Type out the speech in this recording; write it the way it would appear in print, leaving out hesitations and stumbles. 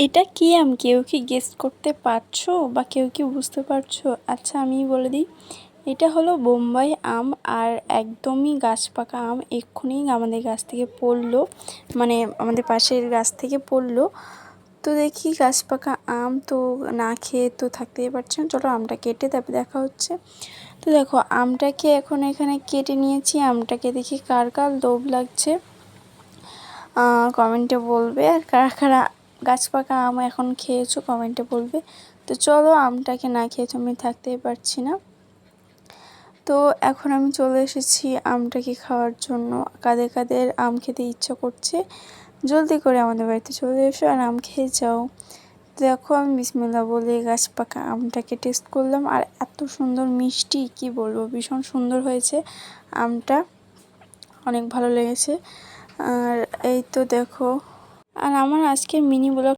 এটা কি আম? কেউ কি গেস করতে পারছো বা কেউ কি বুঝতে পারছো? আচ্ছা আমি বলে দিই, এটা হলো বোম্বাই আম আর একদমই গাছ পাকা আম। এক্ষুনি আমাদের গাছ থেকে পড়লো, মানে আমাদের পাশের গাছ থেকে পড়লো। তো দেখি গাছ পাকা আম তো না খেয়ে তো থাকতেই পারছে না। চলো আমটা কেটে তারপরে দেখা হচ্ছে। তো দেখো আমটাকে এখন এখানে কেটে নিয়েছি। আমটাকে দেখি কার কার লোভ লাগছে কমেন্টে বলবে, আর কারা কারা গাছ পাকা আম এখন খেয়েছো কমেন্টে বলবে। তো চলো আমটাকে না খেয়ে তো আমি থাকতেই পারছি না। তো এখন আমি চলে এসেছি আমটাকে খাওয়ার জন্য। কাদের কাদের আম খেতে ইচ্ছা করছে জলদি করে আমাদের বাড়িতে চলে এসো আর আম খেয়ে যাও। দেখো আমি বিসমিল্লাহ বলে গাছ পাকা আমটাকে টেস্ট করলাম, আর এত সুন্দর মিষ্টি কি বলবো, ভীষণ সুন্দর হয়েছে আমটা, অনেক ভালো লেগেছে। আর এই তো দেখো, আর আমার আজকের মিনি ব্লগ